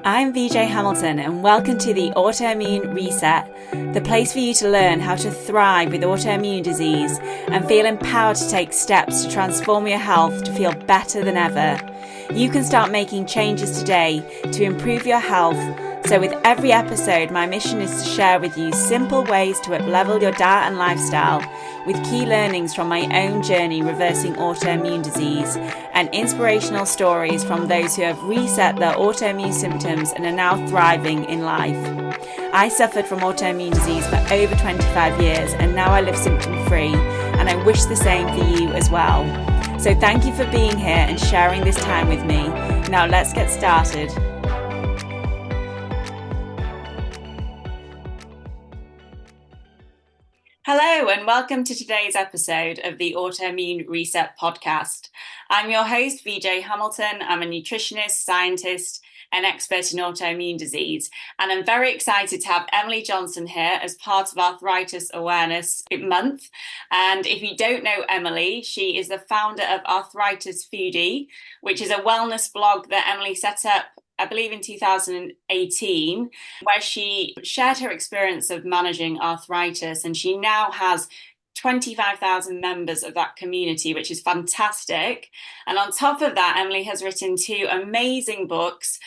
I'm VJ Hamilton, and welcome to the Autoimmune Reset, the place for you to learn how to thrive with autoimmune disease and feel empowered to take steps to transform your health to feel better than ever. You can start making changes today to improve your health. So with every episode, my mission is to share with you simple ways to up-level your diet and lifestyle, with key learnings from my own journey reversing autoimmune disease and inspirational stories from those who have reset their autoimmune symptoms and are now thriving in life. I suffered from autoimmune disease for over 25 years and now I live symptom-free, and I wish the same for you as well. So thank you for being here and sharing this time with me. Now let's get started. Hello and welcome to today's episode of the Autoimmune Reset podcast. I'm your host, VJ Hamilton. I'm a nutritionist, scientist, and expert in autoimmune disease. And I'm very excited to have Emily Johnson here as part of Arthritis Awareness Month. And if you don't know Emily, she is the founder of Arthritis Foodie, which is a wellness blog that Emily set up, I believe, in 2018, where she shared her experience of managing arthritis, and she now has 25,000 members of that community, which is fantastic. And on top of that, Emily has written two amazing books,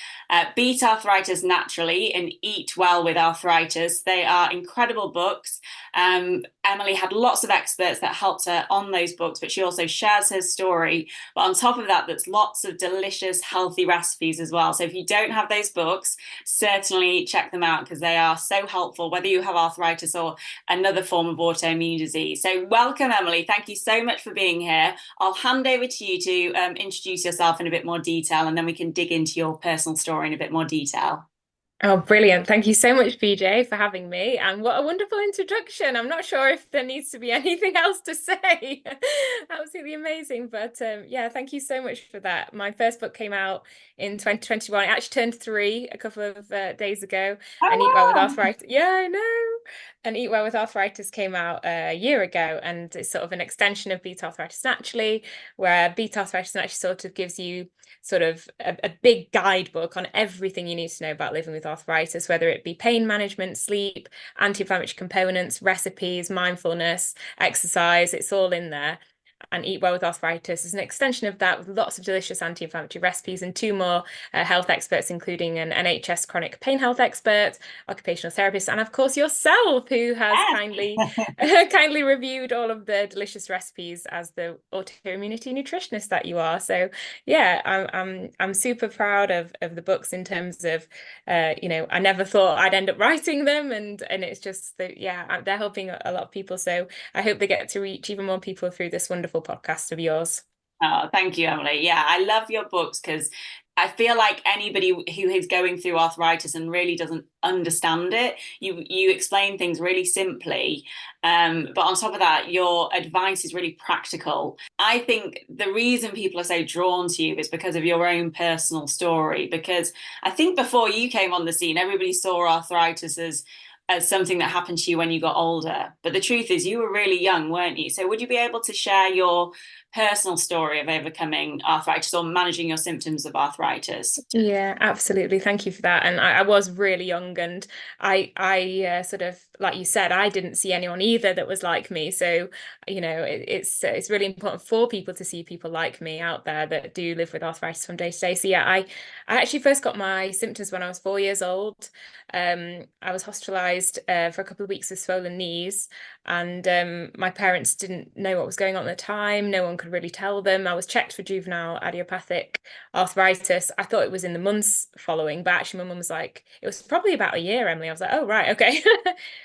Beat Arthritis Naturally and Eat Well with Arthritis. They are incredible books. Emily had lots of experts that helped her on those books, but she also shares her story. But on top of that, there's lots of delicious, healthy recipes as well. So if you don't have those books, certainly check them out because they are so helpful, whether you have arthritis or another form of autoimmune disease. So welcome, Emily. Thank you so much for being here. I'll hand over to you to introduce yourself in a bit more detail, and then we can dig into your personal story in a bit more detail. Oh, brilliant. Thank you so much, BJ, for having me. And what a wonderful introduction. I'm not sure if there needs to be anything else to say. Absolutely amazing. But yeah, thank you so much for that. My first book came out in 2021. It actually turned 3 a couple of days ago. And Eat Well with Oh, wow. Arthritis. Yeah, I know. And Eat Well with Arthritis came out a year ago. And it's sort of an extension of Beat Arthritis Naturally, where Beat Arthritis Naturally sort of gives you sort of a big guidebook on everything you need to know about living with arthritis, whether it be pain management, sleep, anti-inflammatory components, recipes, mindfulness, exercise. It's all in there. And Eat Well with Arthritis is an extension of that, with lots of delicious anti-inflammatory recipes and 2 more health experts, including an NHS chronic pain health expert, occupational therapist, and of course yourself, who has kindly kindly reviewed all of the delicious recipes as the autoimmunity nutritionist that you are. So yeah, I'm super proud of the books in terms of I never thought I'd end up writing them, and it's just that, yeah, they're helping a lot of people. So I hope they get to reach even more people through this wonderful podcast of yours. Oh, thank you, Emily. Yeah, I love your books because I feel like anybody who is going through arthritis and really doesn't understand it, you explain things really simply. But on top of that, your advice is really practical. I think the reason people are so drawn to you is because of your own personal story. Because I think before you came on the scene, everybody saw arthritis as something that happened to you when you got older. But the truth is you were really young, weren't you? So would you be able to share your personal story of overcoming arthritis or managing your symptoms of arthritis? Yeah, absolutely. Thank you for that. And I was really young, and I sort of, like you said, I didn't see anyone either that was like me. So, it's really important for people to see people like me out there that do live with arthritis from day to day. So yeah, I actually first got my symptoms when I was 4 years old. I was hospitalized for a couple of weeks with swollen knees, and my parents didn't know what was going on at the time. No one could really tell them. I was checked for juvenile idiopathic arthritis. I thought it was in the months following, but actually my mum was like, it was probably about a year, Emily. I was like, oh, right, okay.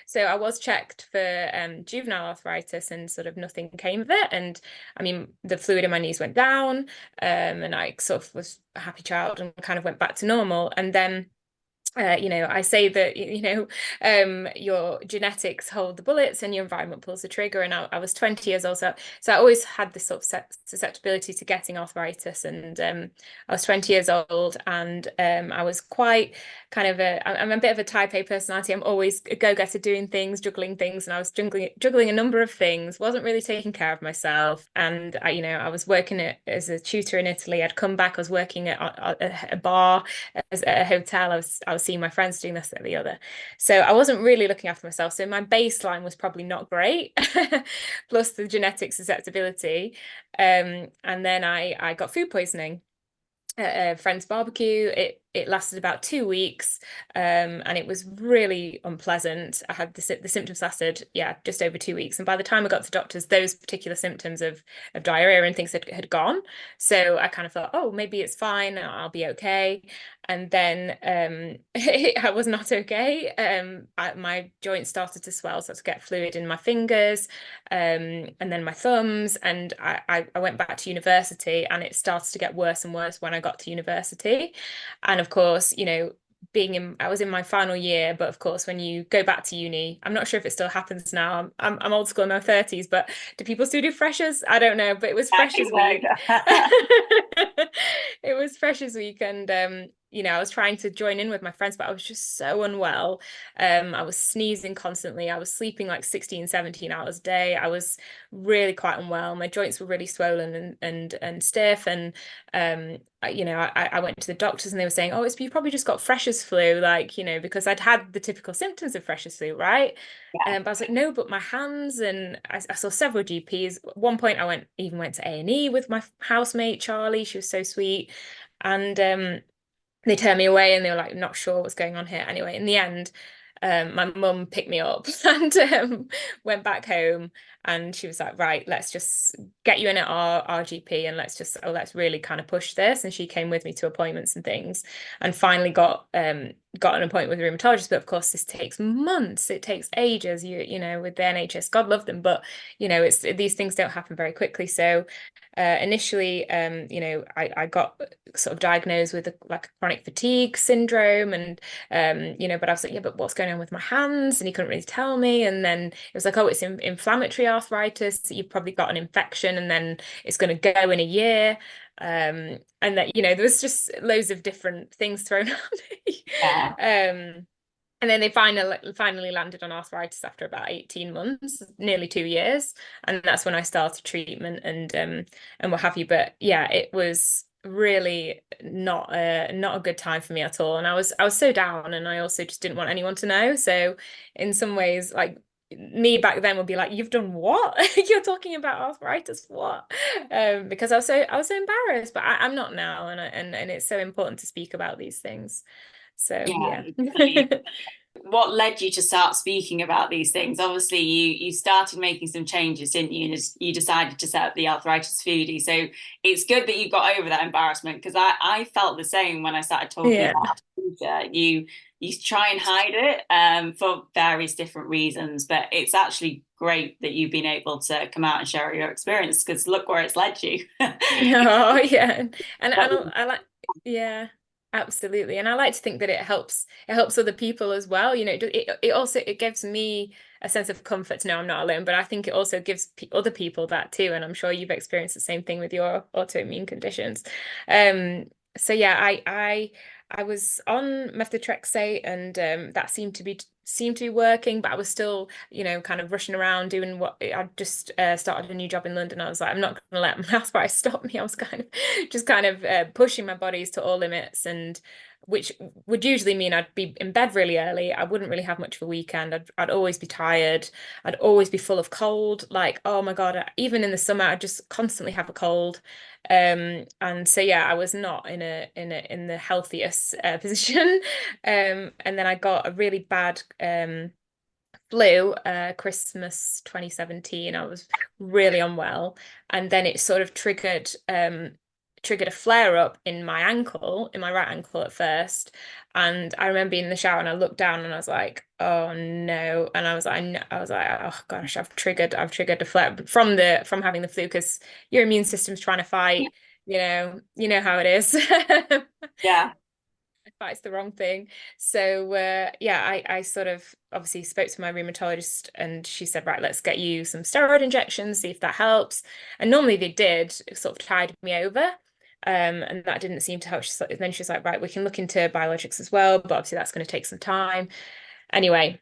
So I was checked for juvenile arthritis, and sort of nothing came of it. And I mean, the fluid in my knees went down, and I sort of was a happy child and kind of went back to normal. And then I say that, your genetics hold the bullets and your environment pulls the trigger. And I was 20 years old. So I always had this sort of susceptibility to getting arthritis. And I was 20 years old and I was quite kind of I'm a bit of a type A personality. I'm always a go-getter doing things, juggling things. And I was juggling a number of things, wasn't really taking care of myself. And I was working as a tutor in Italy. I'd come back, I was working at a bar, as at a hotel. I was seeing my friends doing this and the other. So I wasn't really looking after myself. So my baseline was probably not great, plus the genetic susceptibility. And then I got food poisoning at a friend's barbecue. It lasted about 2 weeks, and it was really unpleasant. I had the symptoms lasted, yeah, just over 2 weeks. And by the time I got to the doctors, those particular symptoms of diarrhea and things had gone. So I kind of thought, oh, maybe it's fine. I'll be okay. And then I was not okay. My joints started to swell, started to get fluid in my fingers, and then my thumbs. And I went back to university, and it started to get worse and worse when I got to university. And of course, I was in my final year, but of course, when you go back to uni, I'm not sure if it still happens now. I'm old school in my 30s, but do people still do freshers? I don't know, but it was I think freshers week. so. It was freshers week, and I was trying to join in with my friends, but I was just so unwell. I was sneezing constantly. I was sleeping like 16, 17 hours a day. I was really quite unwell. My joints were really swollen and stiff, and I went to the doctors and they were saying, oh, you probably just got freshers flu, like, because I'd had the typical symptoms of freshers flu, right? Yeah. But I was like, no, but my hands, and I saw several GPs. At one point, I even went to A&E with my housemate, Charlie. She was so sweet. And they turned me away and they were like, not sure what's going on here. Anyway, in the end, my mum picked me up and went back home, and she was like, right, let's just get you in at our GP, and let's really kind of push this. And she came with me to appointments and things, and finally got an appointment with a rheumatologist. But of course, this takes months, it takes ages, with the NHS, God love them, but it's these things don't happen very quickly. So initially, I got sort of diagnosed with like chronic fatigue syndrome, and but I was like, yeah, but what's going on with my hands? And he couldn't really tell me. And then it was like, oh, it's inflammatory arthritis. You've probably got an infection, and then it's going to go in a year. And that, there was just loads of different things thrown at me. Yeah. And then they finally landed on arthritis after about 18 months, nearly 2 years. And that's when I started treatment and what have you. But yeah, it was really not a good time for me at all. And I was so down, and I also just didn't want anyone to know. So in some ways, like, me back then would be like, you've done what? You're talking about arthritis, what? Because I was so embarrassed, but I'm not now, and it's so important to speak about these things. So Yeah, yeah. definitely. What led you to start speaking about these things? Obviously, you started making some changes, didn't you? And you decided to set up the Arthritis Foodie. So it's good that you got over that embarrassment, because I felt the same when I started talking Yeah. about it. You try and hide it for various different reasons, but it's actually great that you've been able to come out and share your experience, because look where it's led you. Oh, yeah. And I like, yeah, absolutely. And I like to think that it helps other people as well. It also it gives me a sense of comfort to know I'm not alone, but I think it also gives other people that too. And I'm sure you've experienced the same thing with your autoimmune conditions. Um, so yeah, I was on methotrexate, and that seemed to be working, but I was still, kind of rushing around doing what I just started a new job in London. I was like, I'm not going to let my arthritis stop me. I was kind of pushing my bodies to all limits, and which would usually mean I'd be in bed really early. I wouldn't really have much of a weekend. I'd always be tired. I'd always be full of cold. Like, oh my God, even in the summer, I'd just constantly have a cold. And so yeah, I was not in the healthiest position. And then I got a really bad flu, Christmas 2017. I was really unwell, and then it sort of triggered a flare up in my ankle, in my right ankle at first. And I remember being in the shower, and I looked down, and I was like, oh no. And I was like, oh gosh, I've triggered a flare from having the flu, because your immune system's trying to fight, you know how it is. Yeah. That's the wrong thing. So yeah, I sort of obviously spoke to my rheumatologist and she said, right, let's get you some steroid injections, see if that helps. And normally they did, it sort of tied me over. And that didn't seem to help. Then she was like, right, we can look into biologics as well, but obviously that's going to take some time. Anyway,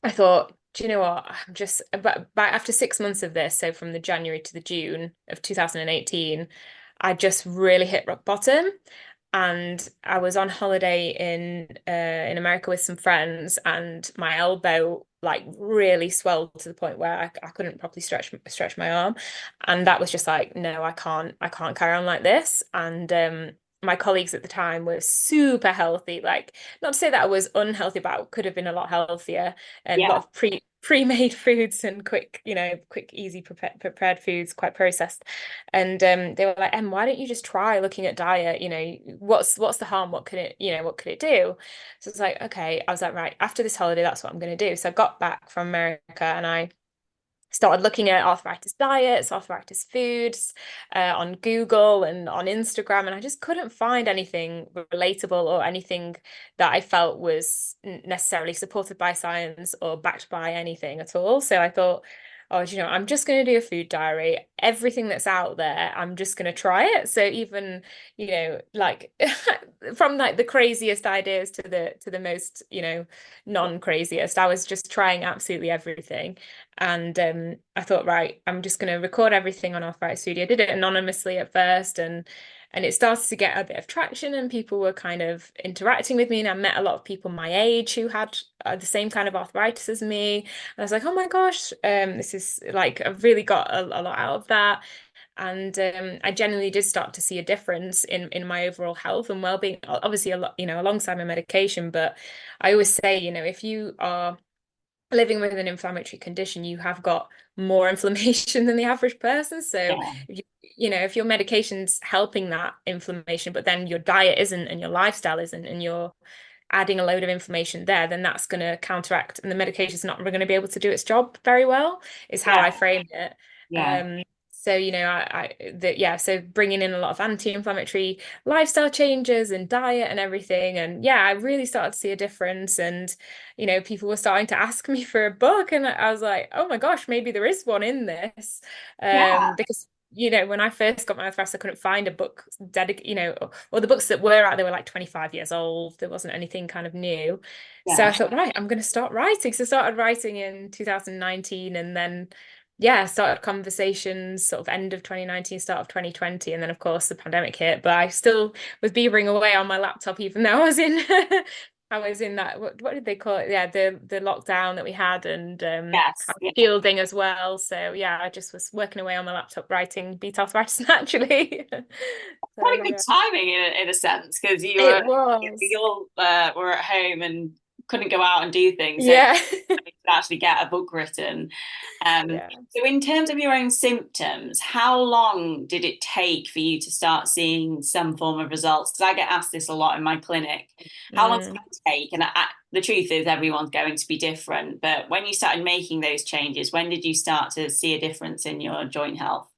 I thought, do you know what? I'm just, but after 6 months of this, so from the January to the June of 2018, I just really hit rock bottom. And I was on holiday in America with some friends, and my elbow like really swelled to the point where I couldn't properly stretch my arm, and that was just like, no, I can't carry on like this. And my colleagues at the time were super healthy, like not to say that I was unhealthy, but I could have been a lot healthier, and a lot Yeah. of pre-made foods and quick, quick, easy prepared foods, quite processed. And they were like, Em, why don't you just try looking at diet? What's the harm? What could it do? So it's like, okay, I was like, right, after this holiday, that's what I'm going to do. So I got back from America and I started looking at arthritis diets, arthritis foods on Google and on Instagram, and I just couldn't find anything relatable or anything that I felt was necessarily supported by science or backed by anything at all. So I thought, oh, I'm just going to do a food diary. Everything that's out there, I'm just going to try it. So even, like from like the craziest ideas to the most, non-craziest, I was just trying absolutely everything. And I thought, right, I'm just going to record everything on Arthritis Foodie. I did it anonymously at first, and it started to get a bit of traction, and people were kind of interacting with me. And I met a lot of people my age who had the same kind of arthritis as me. And I was like, oh my gosh, this is like, I've really got a lot out of that. And I genuinely did start to see a difference in my overall health and well-being, obviously a lot, alongside my medication. But I always say, if you are living with an inflammatory condition, you have got more inflammation than the average person. So Yeah. if your medication's helping that inflammation, but then your diet isn't and your lifestyle isn't, and you're adding a load of inflammation there, then that's going to counteract, and the medication's not going to be able to do its job very well, is how Yeah. I frame it. Yeah. So yeah, so bringing in a lot of anti-inflammatory lifestyle changes and diet and everything, and yeah, I really started to see a difference. And people were starting to ask me for a book, and I was like, oh my gosh, maybe there is one in this. Yeah. Because when I first got my arthritis, I couldn't find a book dedicated, or the books that were out, they were like 25 years old. There wasn't anything kind of new. So I Yeah. thought, right, I'm going to start writing. So I started writing in 2019, and then yeah, started conversations sort of end of 2019, start of 2020, and then of course the pandemic hit. But I still was beavering away on my laptop, even though I was in I was in that, what did they call it? Yeah, the lockdown that we had, and Yes. Yeah. shielding as well. So yeah, I just was working away on my laptop writing Beat Arthritis Naturally. Quite So good yeah, timing in a sense, because it was. you all were at home and couldn't go out and do things. So Yeah. to actually get a book written. Yeah. So in terms of your own symptoms, how long did it take for you to start seeing some form of results? Because I get asked this a lot in my clinic. How long did Mm. it take? And the truth is everyone's going to be different. But when you started making those changes, when did you start to see a difference in your joint health?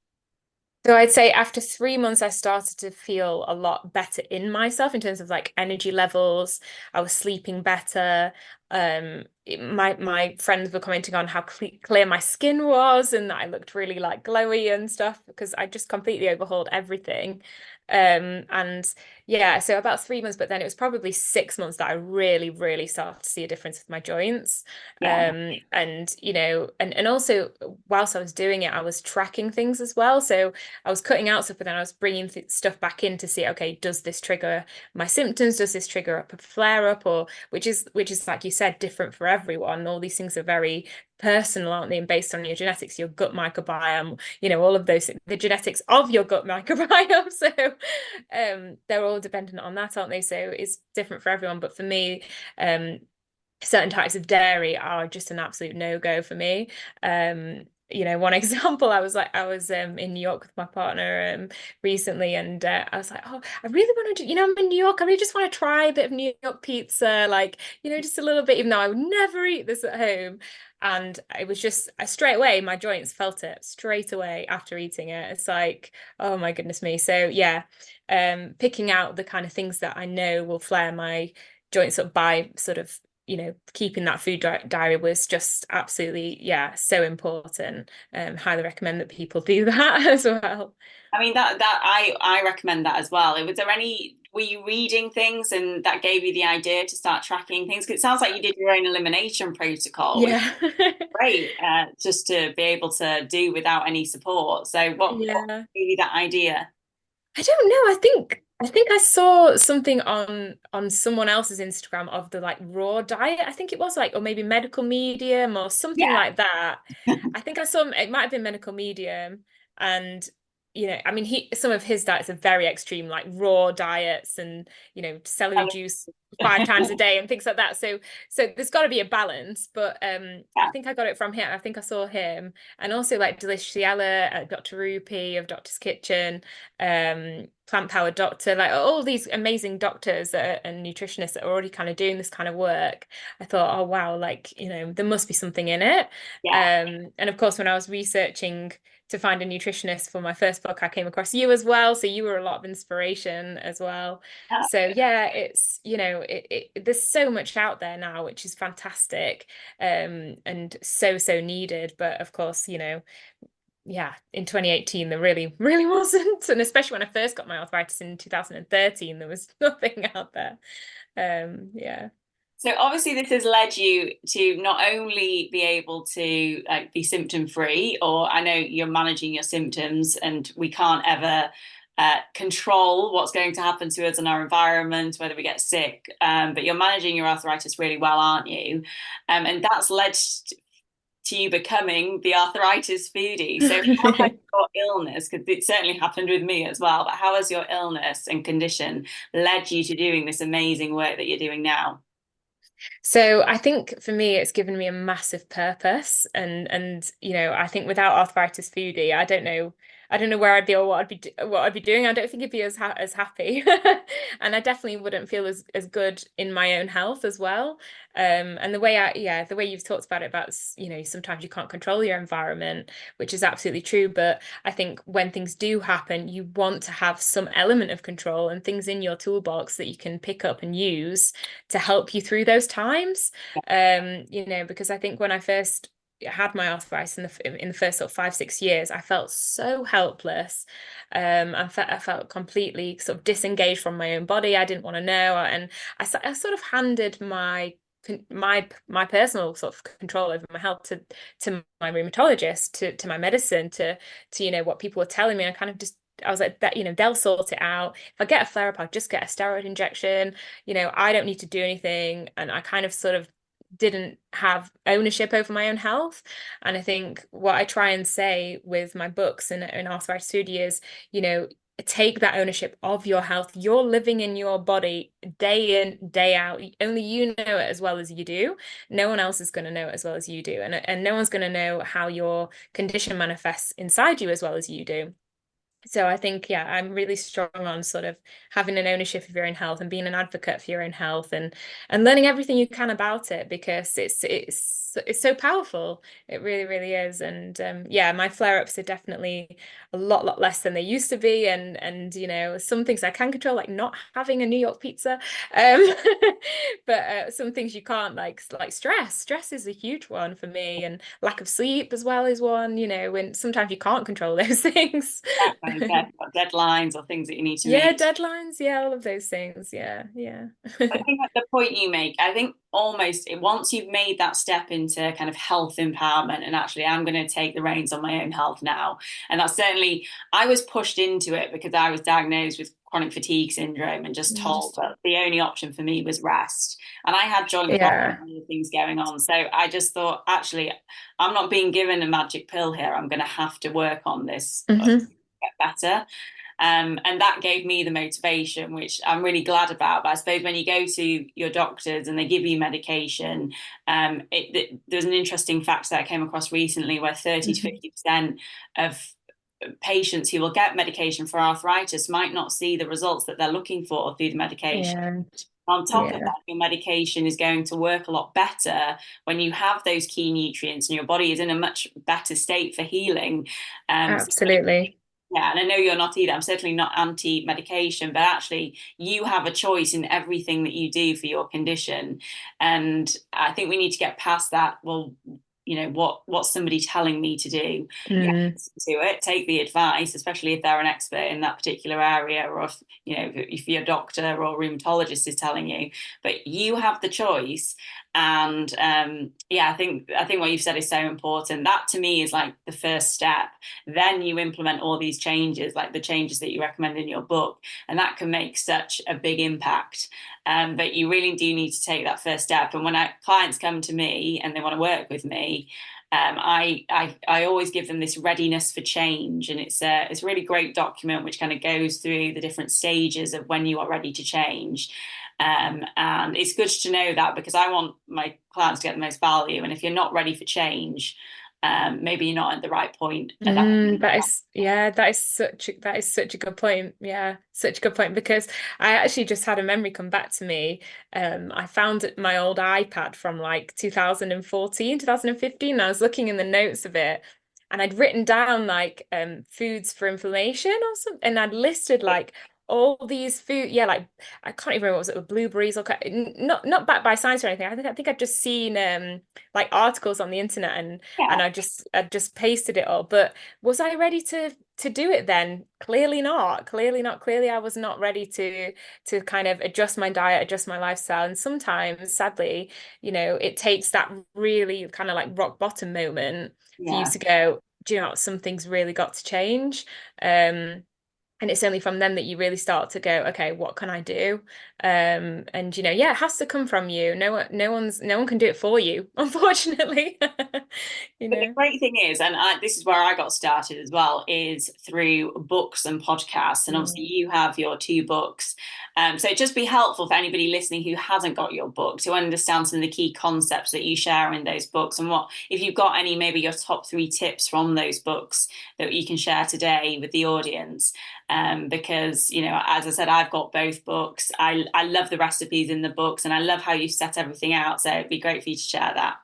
So I'd say after 3 months, I started to feel a lot better in myself in terms of like energy levels. I was sleeping better. My friends were commenting on how clear my skin was, and that I looked really like glowy and stuff, because I just completely overhauled everything. And yeah, so about 3 months, but then it was probably 6 months that I really, really started to see a difference with my joints. Yeah. And also whilst I was doing it, I was tracking things as well. So I was cutting out stuff, but then I was bringing stuff back in to see, okay, does this trigger my symptoms? Does this trigger up a flare up? Or which is like you said, different for everyone. All these things are very personal, aren't they? And based on your genetics, your gut microbiome, all of those, the genetics of your gut microbiome. So they're all dependent on that, aren't they? So it's different for everyone. But for me, certain types of dairy are just an absolute no-go for me. one example, I was in New York with my partner recently, and I was like, oh, I really want to do, I'm in New York, I really just want to try a bit of New York pizza, like, just a little bit, even though I would never eat this at home. And it was just straight away, my joints felt it straight away after eating it. It's like, oh my goodness me. So yeah, picking out the kind of things that I know will flare my joints up by sort of keeping that food diary was just absolutely, yeah, so important. Highly recommend that people do that as well. I mean that I recommend that as well. Was there any were you reading things and that gave you the idea to start tracking things? 'Cause it sounds like you did your own elimination protocol, which is Yeah. great, just to be able to do without any support. So what Yeah. gave you that idea? I don't know. I think I saw something on someone else's Instagram of the like raw diet. I think it was like, or maybe medical medium or something Yeah. like that. I think I saw it might have been medical medium, and I mean, he some of his diets are very extreme, like raw diets and celery juice 5 times a day and things like that. So there's got to be a balance, but I Yeah. think I got it from him. I think I saw him, and also like Deliciella, Dr. Rupi of Doctor's Kitchen, Plant Powered Doctor, like all these amazing doctors and nutritionists that are already kind of doing this kind of work. I thought, oh wow, like there must be something in it. Yeah. And of course, when I was researching to find a nutritionist for my first book, I came across you as well. So you were a lot of inspiration as well. So yeah, it's there's so much out there now, which is fantastic, and so needed. But of course, yeah, in 2018 there really, really wasn't. And especially when I first got my arthritis in 2013, there was nothing out there. Yeah. So obviously this has led you to not only be able to be symptom free, or I know you're managing your symptoms, and we can't ever control what's going to happen to us in our environment, whether we get sick. But you're managing your arthritis really well, aren't you? And that's led to you becoming the arthritis foodie. So how has your illness, because it certainly happened with me as well, but how has your illness and condition led you to doing this amazing work that you're doing now? So I think for me, it's given me a massive purpose, and I think without Arthritis Foodie, I don't know where I'd be or what I'd be doing. I don't think I'd be as happy, and I definitely wouldn't feel as good in my own health as well. And the way you've talked about sometimes you can't control your environment, which is absolutely true. But I think when things do happen, you want to have some element of control and things in your toolbox that you can pick up and use to help you through those times. Because I think when I first had my arthritis in the first sort of 5-6 years, I felt so helpless. I felt completely sort of disengaged from my own body. I didn't want to know, and I sort of handed my personal sort of control over my health to my rheumatologist, to my medicine, to what people were telling me. I was like that, they'll sort it out. If I get a flare up, I'll just get a steroid injection. I don't need to do anything. And I kind of sort of didn't have ownership over my own health. And I think what I try and say with my books and in Arthritis Foodie is, take that ownership of your health. You're living in your body day in, day out. Only you know it as well as you do. No one else is going to know it as well as you do. And no one's going to know how your condition manifests inside you as well as you do. So I think, yeah, I'm really strong on sort of having an ownership of your own health and being an advocate for your own health and learning everything you can about it, because it's so powerful. It really, really is. And yeah, my flare-ups are definitely a lot less than they used to be. And some things I can control, like not having a New York pizza. Um, but some things you can't, like stress. Stress is a huge one for me, and lack of sleep as well is one, when sometimes you can't control those things. Definitely, deadlines or things that you need to Yeah, meet. deadlines. Yeah, all of those things. Yeah, yeah. I think at the point you make, I think almost once you've made that step into kind of health empowerment and actually I'm going to take the reins on my own health now. And that's certainly, I was pushed into it because I was diagnosed with chronic fatigue syndrome and just told that the only option for me was rest. And I had joint problems Yeah. and other things going on. So I just thought, actually, I'm not being given a magic pill here. I'm going to have to work on this, Hmm. get better. And that gave me the motivation, which I'm really glad about. But I suppose when you go to your doctors and they give you medication, there's an interesting fact that I came across recently where 30 to Mhm. 50% of patients who will get medication for arthritis might not see the results that they're looking for through the medication. Yeah, On top of yeah, that, your medication is going to work a lot better when you have those key nutrients and your body is in a much better state for healing. So absolutely. yeah, and I know you're not either. I'm certainly not anti-medication, but actually, you have a choice in everything that you do for your condition. And I think we need to get past that. Well, what's somebody telling me to do? Yeah, Mm, listen to it, take the advice, especially if they're an expert in that particular area, or if your doctor or rheumatologist is telling you. But you have the choice. And yeah, I think what you've said is so important. That to me is like the first step. Then you implement all these changes, like the changes that you recommend in your book, and that can make such a big impact. But you really do need to take that first step. And when clients come to me and they want to work with me, I always give them this readiness for change, and it's a really great document which kind of goes through the different stages of when you are ready to change. And it's good to know that, because I want my clients to get the most value. And if you're not ready for change, maybe you're not at the right point at that point. that is, yeah, that is such a good point. Yeah, such a good point, because I actually just had a memory come back to me. I found my old iPad from like 2014, 2015. I was looking in the notes of it, and I'd written down like foods for inflammation or something, and I'd listed like all these food, yeah, like I can't even remember, what was it, blueberries or not backed by science or anything. I think I'd just seen like articles on the internet, and Yeah, I just pasted it all. But was I ready to do it then? Clearly not. Clearly not. Clearly I was not ready to kind of adjust my diet, adjust my lifestyle. And sometimes, sadly, it takes that really kind of like rock bottom moment for you yeah. to go, do you know what, something's really got to change. And it's only from then that you really start to go, okay, what can I do? And yeah, it has to come from you. No one can do it for you, unfortunately. you But the know. great thing is, and this is where I got started as well, is through books and podcasts. And obviously, Mm. you have your two books. So it'd just be helpful for anybody listening who hasn't got your book to understand some of the key concepts that you share in those books, and what, if you've got any, maybe your top three tips from those books that you can share today with the audience. Because, as I said, I've got both books. I love the recipes in the books, and I love how you set everything out. So it'd be great for you to share that.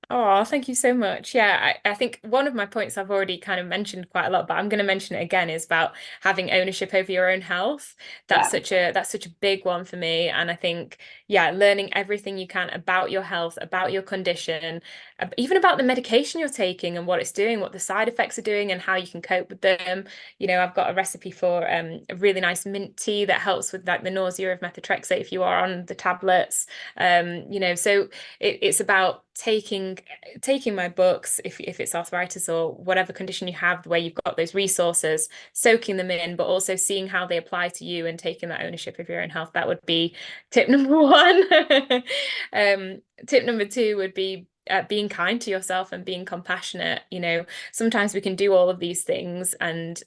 Oh, thank you so much. Yeah, I think one of my points I've already kind of mentioned quite a lot, but I'm going to mention it again, is about having ownership over your own health. Yeah, That's such a big one for me. And I think, yeah, learning everything you can about your health, about your condition, even about the medication you're taking and what it's doing, what the side effects are doing, and how you can cope with them. I've got a recipe for a really nice mint tea that helps with like the nausea of methotrexate if you are on the tablets. So it's about taking my books, if it's arthritis or whatever condition you have, where you've got those resources, soaking them in, but also seeing how they apply to you and taking that ownership of your own health. That would be tip number one. Tip number two would be being kind to yourself and being compassionate. Sometimes we can do all of these things and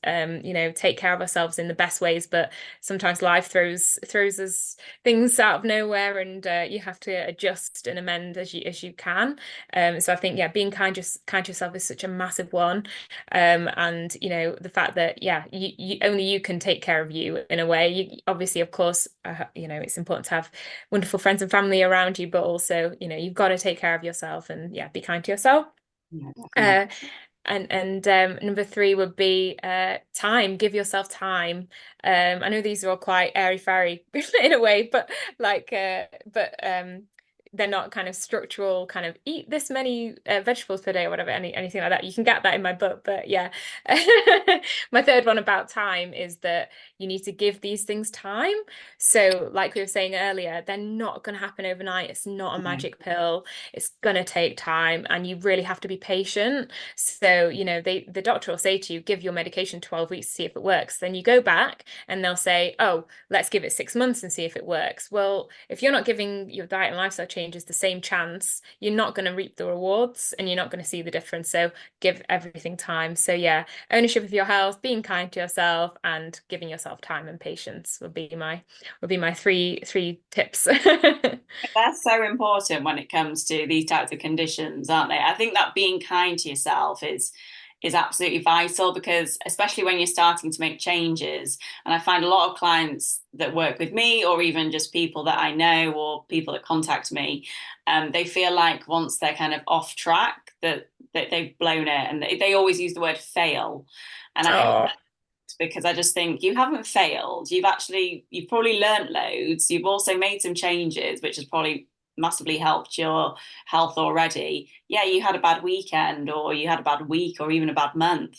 take care of ourselves in the best ways, but sometimes life throws us things out of nowhere, and you have to adjust and amend as you can. So I think, yeah, being kind to yourself is such a massive one. And the fact that, yeah, you only you can take care of you in a way. Obviously, of course, it's important to have wonderful friends and family around you, but also, you've got to take care of yourself and, yeah, be kind to yourself. yeah, definitely. Uh, and number three would be time. Give yourself time. I know these are all quite airy-fairy in a way, but they're not kind of structural, kind of eat this many vegetables per day or whatever, anything like that. You can get that in my book, but yeah. My third one about time is that you need to give these things time. So, like we were saying earlier, they're not going to happen overnight. It's not a Yeah, magic pill. It's going to take time, and you really have to be patient. So, the doctor will say to you, give your medication 12 weeks to see if it works. Then you go back and they'll say, oh, let's give it 6 months and see if it works. Well, if you're not giving your diet and lifestyle changes the same chance, you're not going to reap the rewards and you're not going to see the difference. So give everything time. So yeah, ownership of your health, being kind to yourself, and giving yourself time and patience would be my three tips. That's so important when it comes to these types of conditions, aren't they? I think that being kind to yourself is absolutely vital, because especially when you're starting to make changes, and I find a lot of clients that work with me, or even just people that I know or people that contact me, they feel like once they're kind of off track that they've blown it, and they always use the word fail. And I hate Oh, because I just think you haven't failed. You've probably learnt loads. You've also made some changes, which has probably massively helped your health already. Yeah, you had a bad weekend, or you had a bad week, or even a bad month.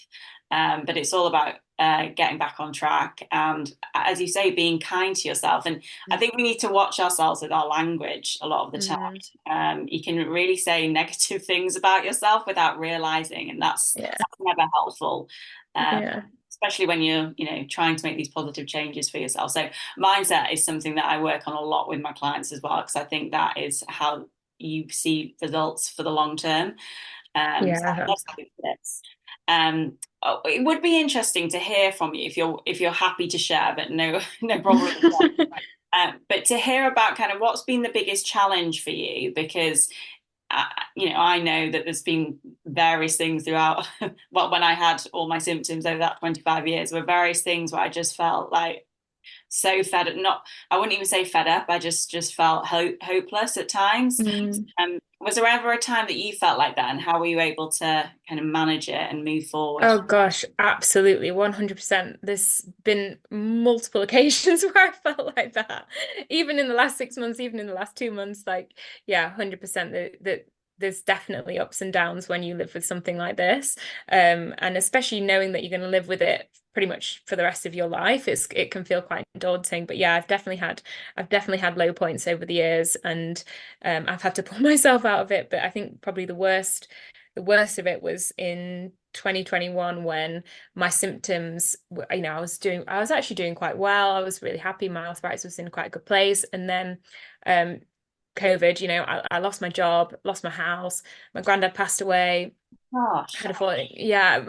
But it's all about getting back on track. And as you say, being kind to yourself. And I think we need to watch ourselves with our language a lot of the time. mm, You can really say negative things about yourself without realizing, and yeah, that's never helpful. Um, yeah, Especially when you're, trying to make these positive changes for yourself. So mindset is something that I work on a lot with my clients as well, because I think that is how you see results for the long term. So yeah, I love this. It would be interesting to hear from you if you're happy to share, but no no problem. But to hear about kind of what's been the biggest challenge for you, because I know that there's been various things throughout. Well, when I had all my symptoms over that 25 years, were various things where I just felt like so fed up. Not, I wouldn't even say fed up. I just felt hopeless at times. mm. Was there ever a time that you felt like that, and how were you able to kind of manage it and move forward? Oh gosh, absolutely, 100%. There's been multiple occasions where I felt like that. Even in the last 6 months, even in the last 2 months, like, yeah, 100% that there's definitely ups and downs when you live with something like this. And especially knowing that you're going to live with it pretty much for the rest of your life, it can feel quite daunting. But yeah, I've definitely had low points over the years, and I've had to pull myself out of it. But I think probably the worst of it was in 2021, when my symptoms I was actually doing quite well. I was really happy. My arthritis was in quite a good place. And then um COVID, I lost my job, lost my house, my granddad passed away, Gosh. had a falling, yeah.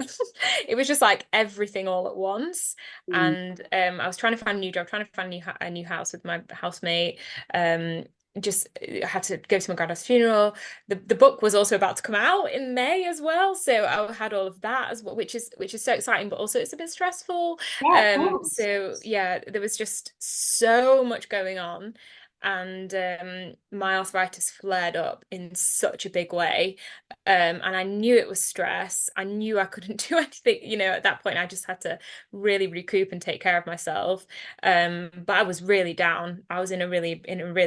It was just like everything all at once. Mm. And I was trying to find a new job, trying to find a new house with my housemate. Just had to go to my granddad's funeral. The book was also about to come out in May as well, so I had all of that as well, which is so exciting, but also it's a bit stressful. Yeah, of course. So yeah, there was just so much going on. And my arthritis flared up in such a big way. And I knew it was stress. I knew I couldn't do anything. At that point, I just had to really recoup and take care of myself. But I was really down. I was in a really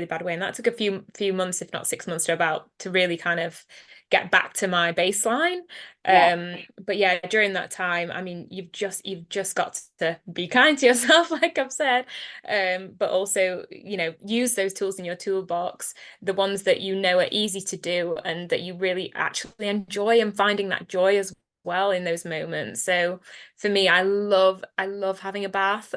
bad way, and that took a few months, if not 6 months, to really kind of get back to my baseline. Yeah. But yeah, during that time, I mean, you've just got to be kind to yourself, like I've said, but also, use those tools in your toolbox, the ones that are easy to do and that you really actually enjoy, and finding that joy as well in those moments. So for me, I love having a bath.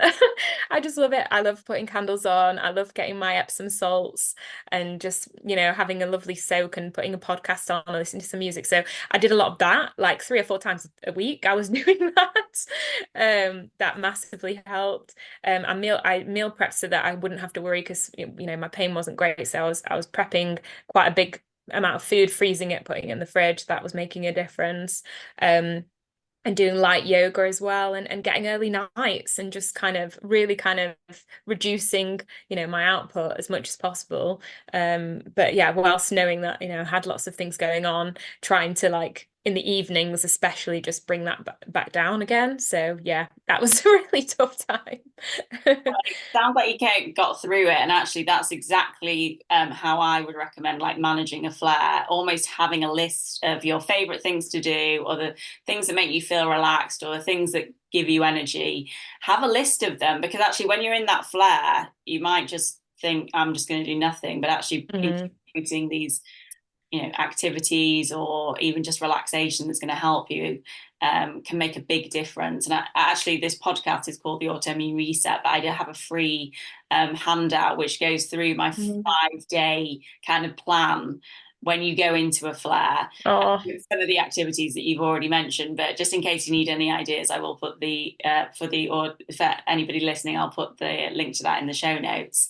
I just love it. I love putting candles on. I love getting my Epsom salts and just, having a lovely soak and putting a podcast on and listening to some music. So I did a lot of that, like 3 or 4 times a week. I was doing that. That massively helped. I meal prepped so that I wouldn't have to worry, because my pain wasn't great. So I was prepping quite a big amount of food, freezing it, putting it in the fridge. That was making a difference. And doing light yoga as well, and getting early nights, and just really kind of reducing, my output as much as possible. But yeah, whilst knowing that, I had lots of things going on, trying to, like, in the evenings especially, just bring that back down again. So yeah, that was a really tough time. It sounds like you got through it, and actually that's exactly how I would recommend like managing a flare, almost having a list of your favorite things to do, or the things that make you feel relaxed, or the things that give you energy. Have a list of them, because actually when you're in that flare, you might just think, I'm just going to do nothing, but actually Mm, introducing these activities or even just relaxation that's going to help you can make a big difference. And actually, this podcast is called the Autoimmune Reset, but I do have a free handout which goes through my 5-day kind of plan when you go into a flare. Oh, Some of the activities that you've already mentioned, but just in case you need any ideas, I will put or for anybody listening, I'll put the link to that in the show notes.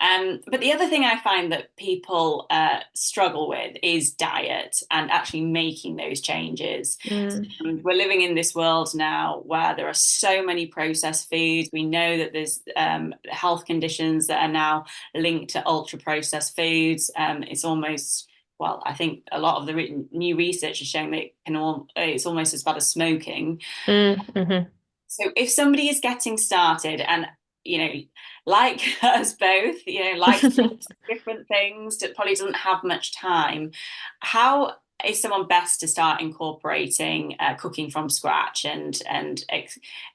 But the other thing I find that people struggle with is diet and actually making those changes. We're living in this world now where there are so many processed foods. We know that there's health conditions that are now linked to ultra processed foods. It's almost, well, I think a lot of the new research is showing that it's almost as bad as smoking. mm-hmm. So if somebody is getting started and, like us both, like different things, that probably doesn't have much time, how is someone best to start incorporating cooking from scratch and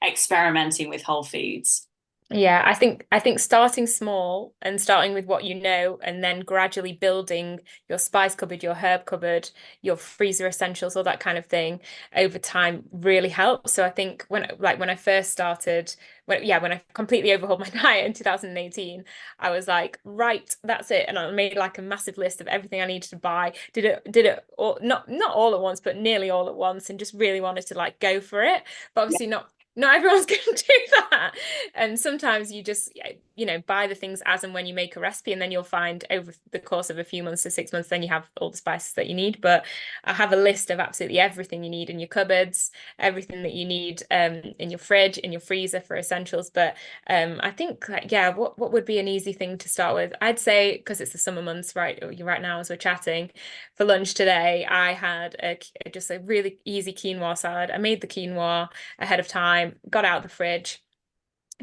experimenting with whole foods? Yeah, I think starting small and starting with what you know, and then gradually building your spice cupboard, your herb cupboard, your freezer essentials, all that kind of thing over time really helps. So I think when I first started, when I completely overhauled my diet in 2018, I was like, right, that's it. And I made like a massive list of everything I needed to buy. Did it all, not all at once, but nearly all at once, and just really wanted to like go for it. But obviously not everyone's going to do that. And sometimes you just, buy the things as and when you make a recipe, and then you'll find over the course of a few months to 6 months, then you have all the spices that you need. But I have a list of absolutely everything you need in your cupboards, everything that you need in your fridge, in your freezer for essentials. But I think, like, yeah, what would be an easy thing to start with? I'd say, because it's the summer months, right now as we're chatting, for lunch today, I had just a really easy quinoa salad. I made the quinoa ahead of time, got out the fridge,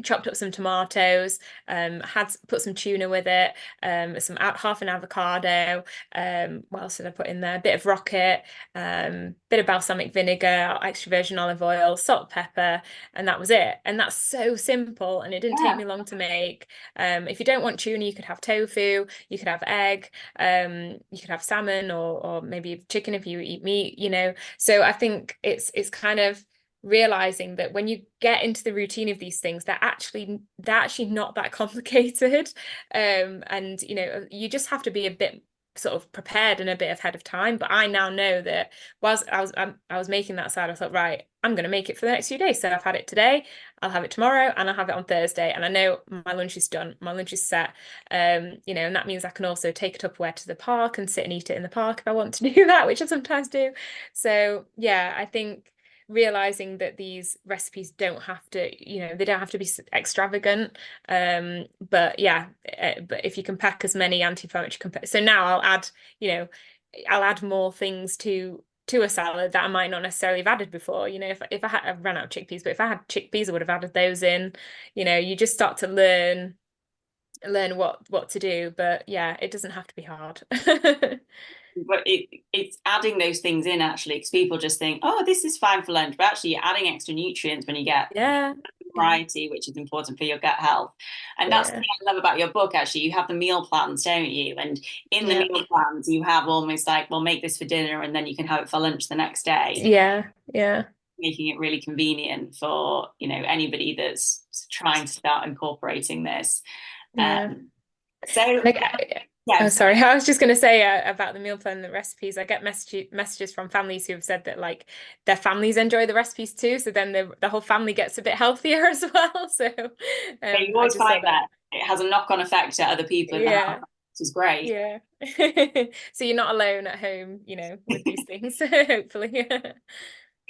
chopped up some tomatoes, had put some tuna with it, half an avocado, what else did I put in there? A bit of rocket, bit of balsamic vinegar, extra virgin olive oil, salt, pepper, and that was it. And that's so simple, and it didn't take me long to make. If you don't want tuna, you could have tofu, you could have egg, you could have salmon, or maybe chicken if you eat meat, So I think it's kind of realizing that when you get into the routine of these things, they're actually not that complicated, and you just have to be a bit sort of prepared and a bit ahead of time. But I now know that whilst I was making that salad, I thought, right, I'm going to make it for the next few days. So I've had it today, I'll have it tomorrow, and I'll have it on Thursday, and I know my lunch is done, my lunch is set. And that means I can also take it Tupperware to the park and sit and eat it in the park if I want to do that, which I sometimes do. So yeah, I think realizing that these recipes don't have to, they don't have to be extravagant. But yeah, but if you can pack as many anti-inflammatory so now I'll add more things to a salad that I might not necessarily have added before. If I've ran out of chickpeas, but if I had chickpeas, I would have added those in. You just start to learn what to do. But yeah, it doesn't have to be hard. But it's adding those things in actually, because people just think, oh, this is fine for lunch, but actually you're adding extra nutrients when you get Yeah. variety, which is important for your gut health. And that's the Yeah. thing I love about your book, actually. You have the meal plans, don't you? And in the Yeah. meal plans, you have almost like, well, make this for dinner and then you can have it for lunch the next day, Yeah. Yeah. making it really convenient for, anybody that's trying to start incorporating this. Yeah. So, Like, oh, yes, sorry. I was just going to say about the meal plan and the recipes. I get messages from families who have said that like their families enjoy the recipes too. So then the whole family gets a bit healthier as well. So you I always just saw find that. that it has a knock-on effect to other people in the house, Yeah. which is great. Yeah. So you're not alone at home, with these things, hopefully.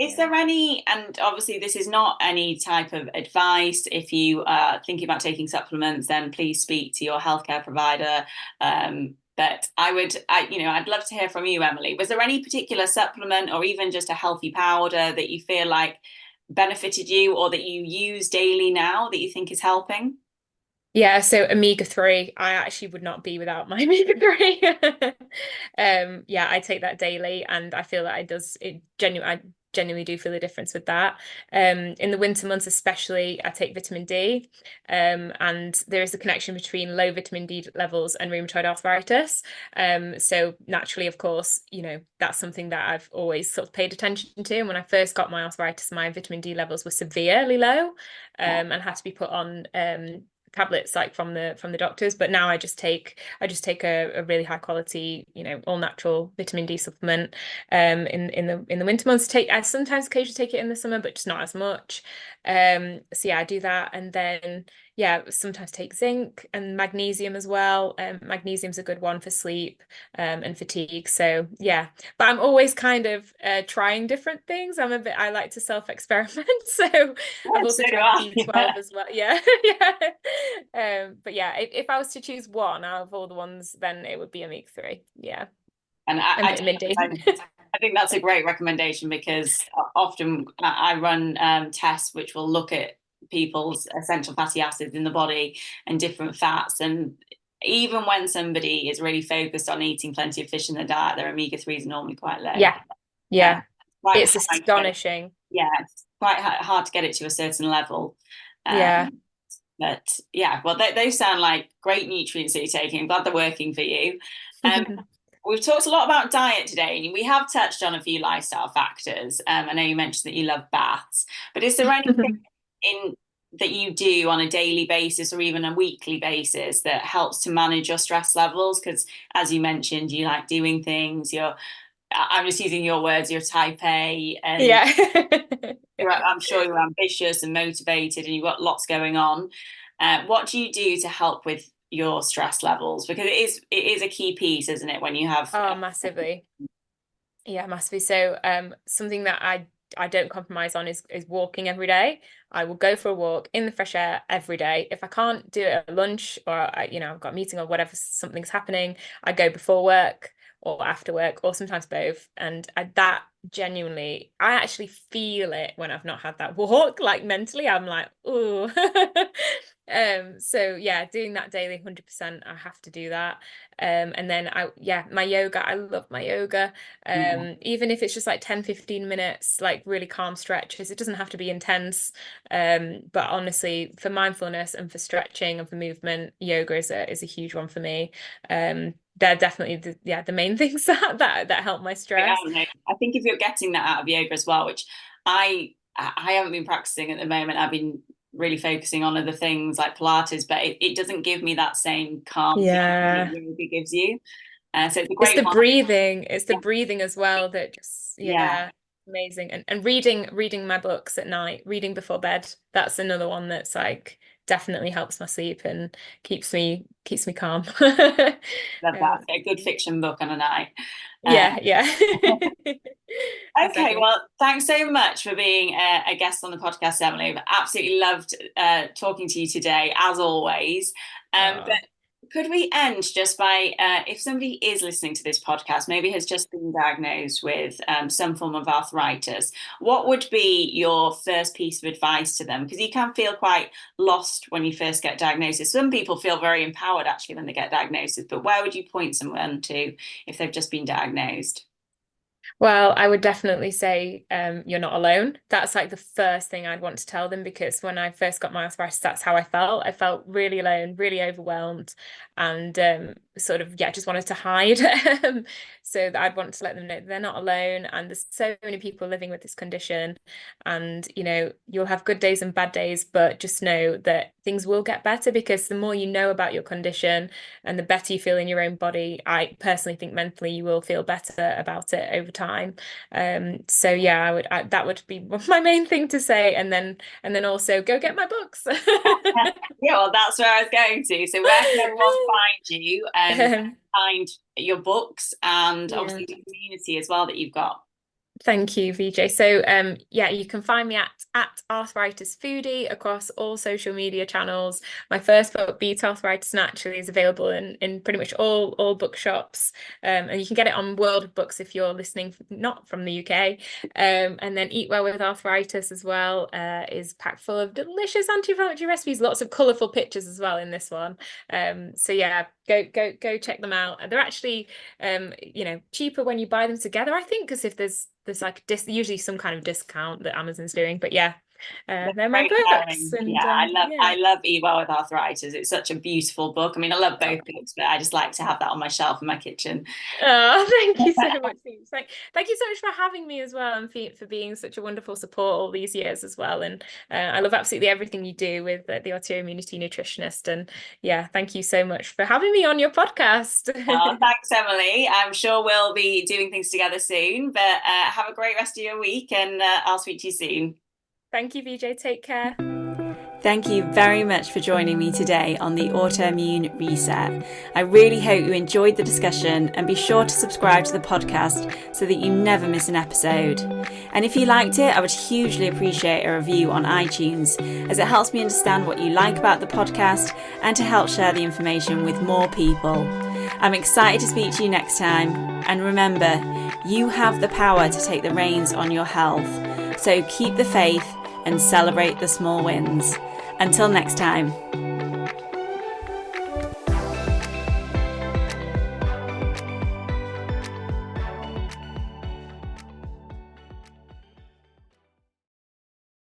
Is Yeah. there any, and obviously this is not any type of advice, if you are thinking about taking supplements, then please speak to your healthcare provider. But I'd love to hear from you, Emily. Was there any particular supplement or even just a healthy powder that you feel like benefited you or that you use daily now that you think is helping? Yeah, so omega-3, I actually would not be without my omega-3. Yeah, I take that daily, and I feel that it genuinely do feel a difference with that. In the winter months especially, I take vitamin D, and there is a connection between low vitamin D levels and rheumatoid arthritis. So naturally, of course, that's something that I've always sort of paid attention to. And when I first got my arthritis, my vitamin D levels were severely low, and had to be put on tablets like from the doctors. But now I just take a really high quality, all natural vitamin D supplement. In the winter months, I sometimes occasionally take it in the summer, but just not as much. So yeah, I do that, and then yeah, sometimes take zinc and magnesium as well. Magnesium's a good one for sleep, and fatigue. So yeah, but I'm always kind of trying different things. I like to self-experiment. So I've So also do tried I. B12 as well. Yeah, yeah. But yeah, if I was to choose one out of all the ones, then it would be omega-3. Yeah, And and vitamin D. I think that's a great recommendation because often I run tests which will look at people's essential fatty acids in the body and different fats. And even when somebody is really focused on eating plenty of fish in their diet, their omega-3s are normally quite low. Yeah, yeah. Quite It's high to get it. astonishing. Yeah, it's quite hard to get it to a certain level. Yeah. But yeah, well, those sound like great nutrients that you're taking. I'm glad they're working for you. Um, we've talked a lot about diet today, and we have touched on a few lifestyle factors. I know you mentioned that you love baths, but is there anything in that you do on a daily basis or even a weekly basis that helps to manage your stress levels? Because as you mentioned, you like doing things. I'm just using your words. You're type A, and Yeah. I'm sure you're ambitious and motivated, and you've got lots going on. What do you do to help with your stress levels? Because it is a key piece, isn't it? When you have Oh, massively. Yeah, massively. So, something that I don't compromise on is walking every day. I will go for a walk in the fresh air every day. If I can't do it at lunch or I've got a meeting or whatever, something's happening, I go before work or after work or sometimes both. And that genuinely, I actually feel it when I've not had that walk. Like mentally, I'm like, ooh. So yeah, doing that daily, 100%, I have to do that. And then my yoga, I love my yoga. Even if it's just like 10-15 minutes, like really calm stretches, it doesn't have to be intense. But honestly, for mindfulness and for stretching and for movement, yoga is a huge one for me. They're definitely the main things that help my stress. I think if you're getting that out of yoga as well, which I haven't been practicing at the moment. I've been really focusing on other things like Pilates, but it doesn't give me that same calm feeling that Yeah. yoga gives you. So it's a It's great the one. breathing. It's the Yeah, breathing as well that just, yeah, yeah, amazing. And reading my books at night, reading before bed. That's another one that's like definitely helps my sleep and keeps me calm. love Um, that. A good fiction book on a night. Uh, yeah, yeah. Okay, Exactly. well, thanks so much for being a guest on the podcast, Emily. I've absolutely loved talking to you today, as always. But Oh. could we end just by, if somebody is listening to this podcast, maybe has just been diagnosed with some form of arthritis, what would be your first piece of advice to them? Because you can feel quite lost when you first get diagnosed. Some people feel very empowered actually when they get diagnosis, but where would you point someone to if they've just been diagnosed? Well, I would definitely say you're not alone. That's like the first thing I'd want to tell them because when I first got my arthritis, that's how I felt. I felt really alone, really overwhelmed, and sort of, yeah, just wanted to hide. So that I'd want to let them know they're not alone, and there's so many people living with this condition. And you'll have good days and bad days, but just know that things will get better because the more you know about your condition and the better you feel in your own body, I personally think mentally you will feel better about it over time. So yeah, that would be my main thing to say, and then also go get my books. Yeah, well, that's where I was going to. So, where can everyone find you and Um, find your books and yeah. obviously the community as well that you've got? Thank you, VJ. So yeah, you can find me at Arthritis Foodie across all social media channels. My first book, Beat Arthritis Naturally, is available in pretty much all bookshops. And you can get it on World of Books if you're listening not from the UK. And then Eat Well with Arthritis as well is packed full of delicious anti-inflammatory recipes, lots of colourful pictures as well in this one. So yeah, go check them out. They're actually cheaper when you buy them together, I think, because if there's like usually some kind of discount that Amazon's doing. But yeah, they're my Very books. caring. And Yeah, I love Eat Well with Arthritis. It's such a beautiful book. I mean, I love both books, but I just like to have that on my shelf in my kitchen. Oh, thank you so much. Thank you so much for having me as well, and for being such a wonderful support all these years as well. And I love absolutely everything you do with the Autoimmunity Nutritionist. And yeah, thank you so much for having me on your podcast. Oh, thanks, Emily. I'm sure we'll be doing things together soon, but have a great rest of your week, and I'll speak to you soon. Thank you, VJ. Take care. Thank you very much for joining me today on the Autoimmune Reset. I really hope you enjoyed the discussion, and be sure to subscribe to the podcast so that you never miss an episode. And if you liked it, I would hugely appreciate a review on iTunes, as it helps me understand what you like about the podcast and to help share the information with more people. I'm excited to speak to you next time. And remember, you have the power to take the reins on your health. So keep the faith and celebrate the small wins. Until next time.